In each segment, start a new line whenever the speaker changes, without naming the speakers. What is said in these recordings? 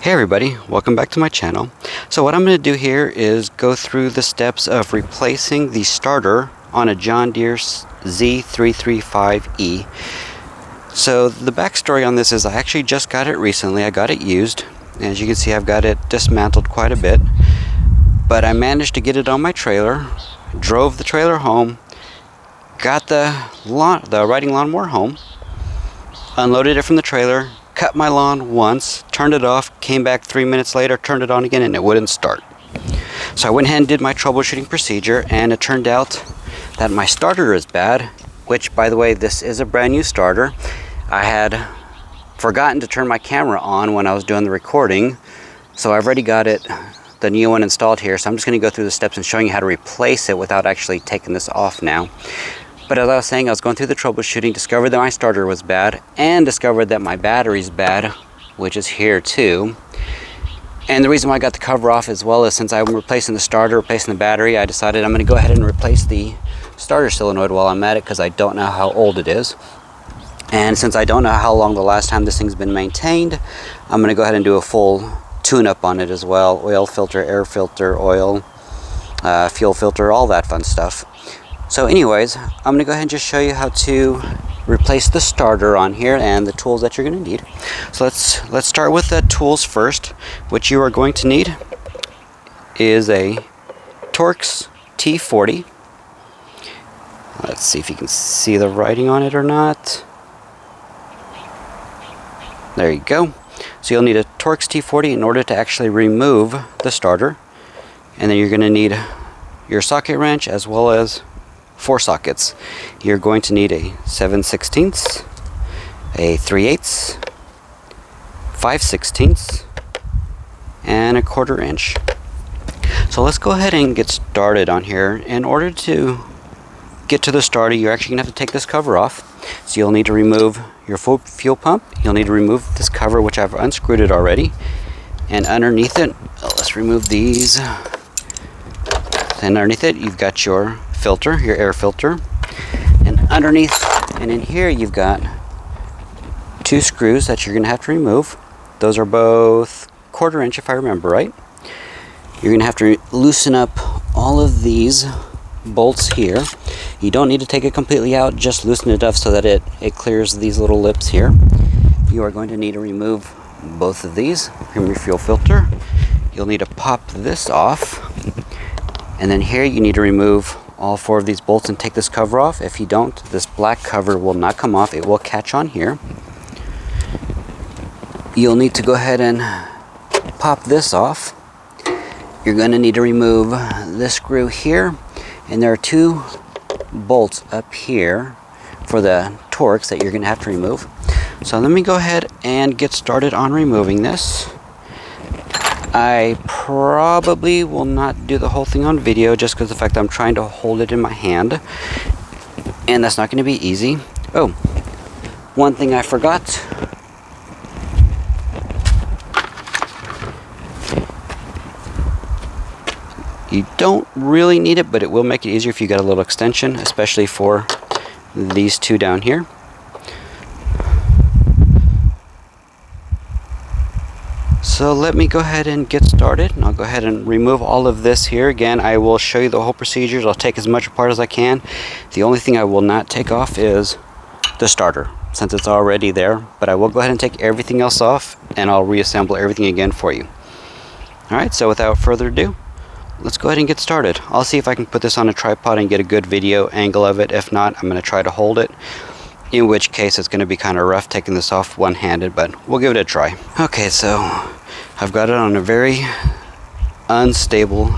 Hey everybody, welcome back to my channel. So what I'm going to do here is go through the steps of replacing the starter on a John Deere Z335E. So the backstory on this is I actually just got it recently. I got it used. As you can see, I've got it dismantled quite a bit. But I managed to get it on my trailer, drove the trailer home, got the riding lawnmower home, unloaded it from the trailer, cut my lawn once, turned it off, came back 3 minutes later, turned it on again, and it wouldn't start. So I went ahead and did my troubleshooting procedure, and it turned out that my starter is bad, which, by the way, this is a brand new starter. I had forgotten to turn my camera on when I was doing the recording, so I've already got the new one installed here, so I'm just going to go through the steps and showing you how to replace it without actually taking this off now. But as I was saying, I was going through the troubleshooting, discovered that my starter was bad, and discovered that my battery's bad, which is here too. And the reason why I got the cover off as well is since I'm replacing the starter, replacing the battery, I decided I'm going to go ahead and replace the starter solenoid while I'm at it, because I don't know how old it is. And since I don't know how long the last time this thing's been maintained, I'm going to go ahead and do a full tune-up on it as well. Oil filter, air filter, oil, fuel filter, all that fun stuff. So anyways, I'm going to go ahead and just show you how to replace the starter on here and the tools that you're going to need. So let's start with the tools first. What you are going to need is a Torx T40. Let's see if you can see the writing on it or not. There you go. So you'll need a Torx T40 in order to actually remove the starter. And then you're going to need your socket wrench as well as 4 sockets. You're going to need a 7/16, a 3/8, 5/16, and a 1/4 inch. So let's go ahead and get started on here. In order to get to the starter, you're actually going to have to take this cover off. So you'll need to remove your fuel pump. You'll need to remove this cover, which I've unscrewed it already. And underneath it, let's remove these. And underneath it, you've got your filter, your air filter, and underneath and in here you've got 2 screws that you're going to have to remove. Those are both 1/4 inch if I remember right. You're going to have to loosen up all of these bolts here. You don't need to take it completely out, just loosen it up so that it clears these little lips here. You are going to need to remove both of these from your fuel filter. You'll need to pop this off, and then here you need to remove all 4 of these bolts and take this cover off. If you don't, this black cover will not come off. It will catch on here. You'll need to go ahead and pop this off. You're going to need to remove this screw here, and there are 2 bolts up here for the Torx that you're going to have to remove. So let me go ahead and get started on removing this. I probably will not do the whole thing on video just because of the fact that I'm trying to hold it in my hand, and that's not going to be easy. Oh, one thing I forgot. You don't really need it, but it will make it easier if you got a little extension, especially for these 2 down here. So let me go ahead and get started, and I'll go ahead and remove all of this here. Again, I will show you the whole procedures. I'll take as much apart as I can. The only thing I will not take off is the starter, since it's already there. But I will go ahead and take everything else off, and I'll reassemble everything again for you. Alright, so without further ado, let's go ahead and get started. I'll see if I can put this on a tripod and get a good video angle of it. If not, I'm going to try to hold it, in which case it's going to be kind of rough taking this off one-handed, but we'll give it a try. Okay, so I've got it on a very unstable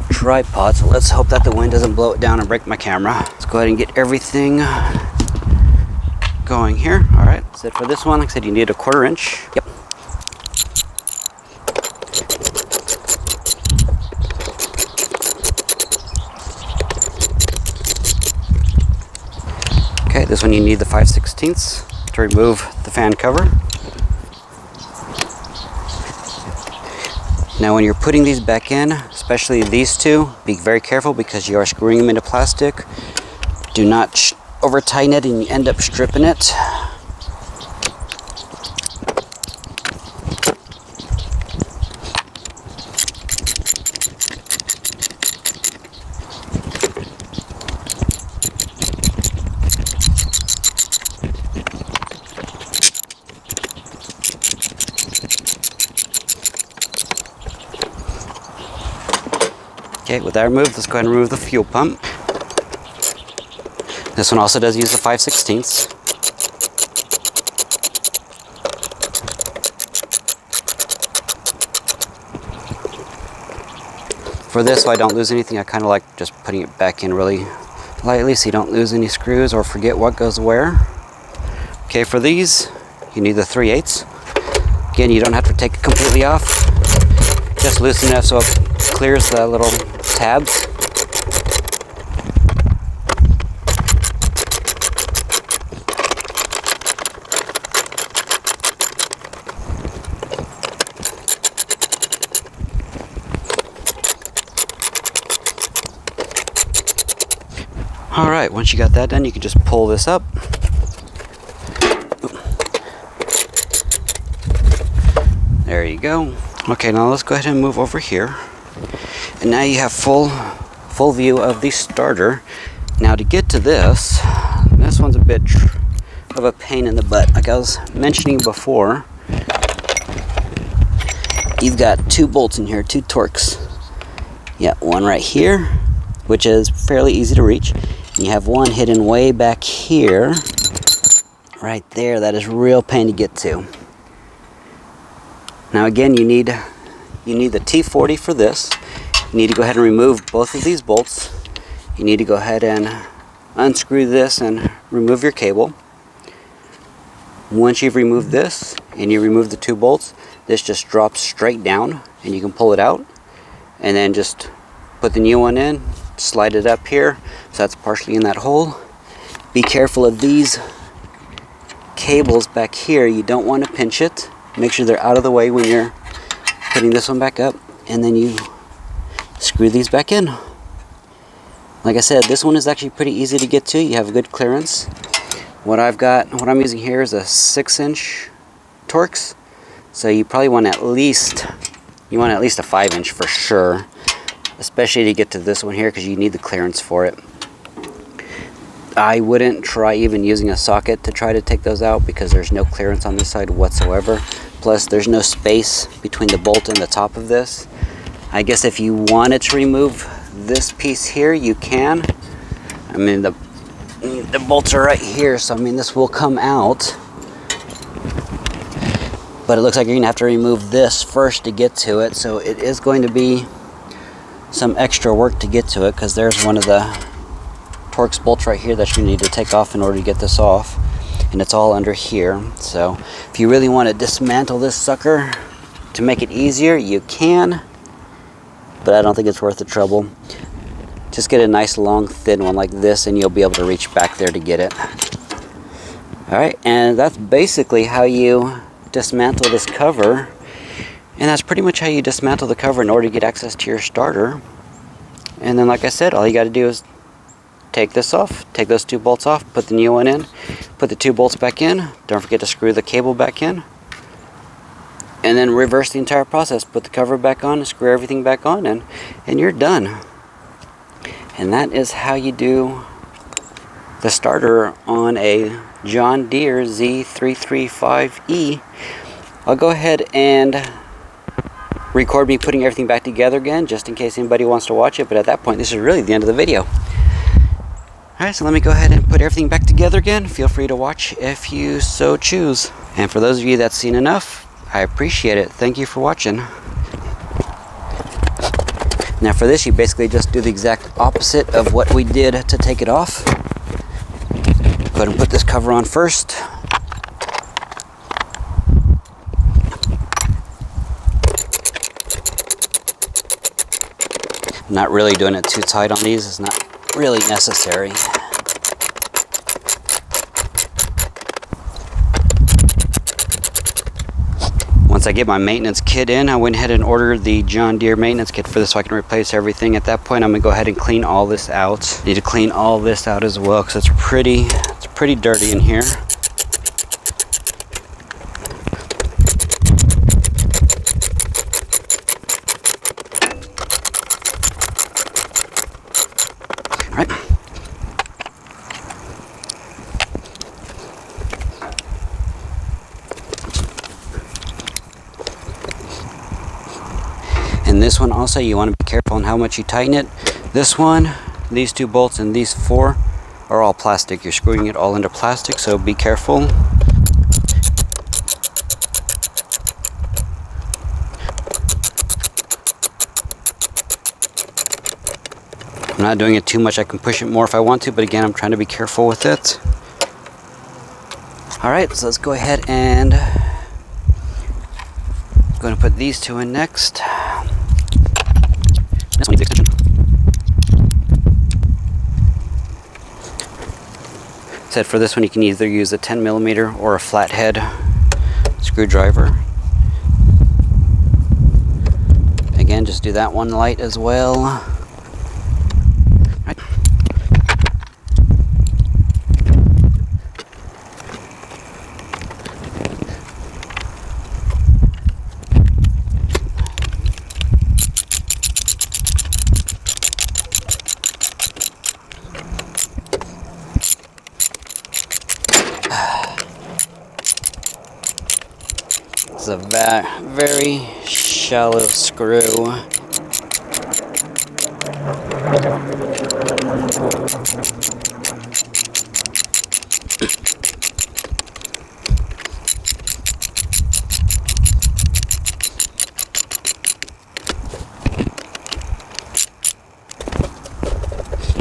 tripod, so let's hope that the wind doesn't blow it down and break my camera. Let's go ahead and get everything going here. Alright, that's it for this one. Like I said, you need a 1/4 inch. Yep. Okay, this one you need the 5/16 to remove the fan cover. Now when you're putting these back in, especially these 2, be very careful because you are screwing them into plastic. Do not over tighten it and you end up stripping it. Okay, with that removed, let's go ahead and remove the fuel pump. This one also does use the 5/16. For this, so I don't lose anything, I kind of like just putting it back in really lightly so you don't lose any screws or forget what goes where. Okay, for these, you need the 3/8. Again, you don't have to take it completely off. Just loosen it up so it clears the little tabs. Alright, once you got that done, you can just pull this up. There you go. Okay, now let's go ahead and move over here. And now you have full view of the starter. Now to get to this one's a bit of a pain in the butt. Like I was mentioning before, you've got 2 bolts in here, 2 Torx. Yeah, one right here, which is fairly easy to reach. And you have one hidden way back here, right there. That is real pain to get to. Now again, you need the T40 for this. You need to go ahead and remove both of these bolts. You need to go ahead and unscrew this and remove your cable. Once you've removed this and you remove the 2 bolts, this just drops straight down and you can pull it out and then just put the new one in, slide it up here so that's partially in that hole. Be careful of these cables back here. You don't want to pinch it. Make sure they're out of the way when you're putting this one back up, and then you screw these back in. Like I said, this one is actually pretty easy to get to. You have good clearance. What I'm using here is a 6-inch Torx, so you probably want at least a 5-inch for sure, especially to get to this one here because you need the clearance for it. I wouldn't try even using a socket to try to take those out because there's no clearance on this side whatsoever. Plus there's no space between the bolt and the top of this. I guess if you wanted to remove this piece here, you can. I mean, the bolts are right here, so I mean this will come out. But it looks like you're gonna have to remove this first to get to it, so it is going to be some extra work to get to it because there's one of the Torx bolts right here that you need to take off in order to get this off, and it's all under here. So if you really want to dismantle this sucker to make it easier, you can, but I don't think it's worth the trouble. Just get a nice long thin one like this and you'll be able to reach back there to get it. Alright, and that's basically how you dismantle this cover, and that's pretty much how you dismantle the cover in order to get access to your starter. And then like I said, all you got to do is take this off, take those 2 bolts off, put the new one in, put the 2 bolts back in, don't forget to screw the cable back in, and then reverse the entire process. Put the cover back on, screw everything back on, and you're done. And that is how you do the starter on a John Deere Z335E. I'll go ahead and record me putting everything back together again just in case anybody wants to watch it, but at that point this is really the end of the video. Alright, so let me go ahead and put everything back together again. Feel free to watch if you so choose. And for those of you that's seen enough, I appreciate it. Thank you for watching. Now for this, you basically just do the exact opposite of what we did to take it off. Go ahead and put this cover on first. I'm not really doing it too tight on these. It's not really necessary. Once I get my maintenance kit in, I went ahead and ordered the John Deere maintenance kit for this so I can replace everything. At that point, I'm gonna go ahead and clean all this out. Need to clean all this out as well because it's pretty dirty in here. All right. And this one also, you want to be careful on how much you tighten it. This one, these 2 bolts, and these 4 are all plastic. You're screwing it all into plastic, so be careful. I'm not doing it too much. I can push it more if I want to, but again, I'm trying to be careful with it. Alright, so let's go ahead and I'm going to put these 2 in next. This one needs extension. Said for this one you can either use a 10mm or a flathead screwdriver. Again, just do that one light as well. Right. It's a very shallow screw.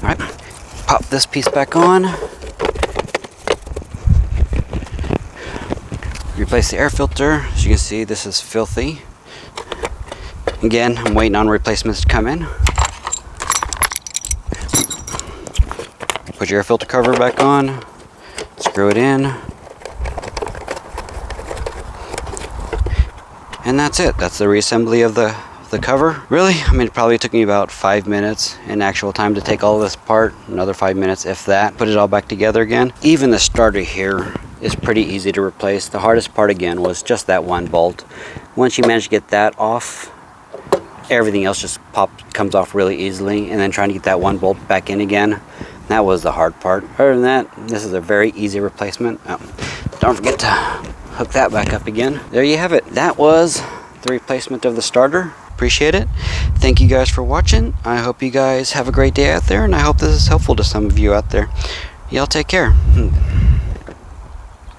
Alright, pop this piece back on. Replace the air filter. As you can see, this is filthy. Again, I'm waiting on replacements to come in. Put your air filter cover back on. Screw it in. And that's it. That's the reassembly of the cover. Really, I mean, it probably took me about 5 minutes in actual time to take all of this apart. Another 5 minutes, if that. Put it all back together again. Even the starter here is pretty easy to replace. The hardest part again was just that one bolt. Once you manage to get that off, everything else just comes off really easily, and then trying to get that one bolt back in again, that was the hard part. Other than that, this is a very easy replacement. Don't forget to hook that back up again. There you have it. That was the replacement of the starter. Appreciate it. Thank you guys for watching. I hope you guys have a great day out there, and I hope this is helpful to some of you out there. Y'all take care.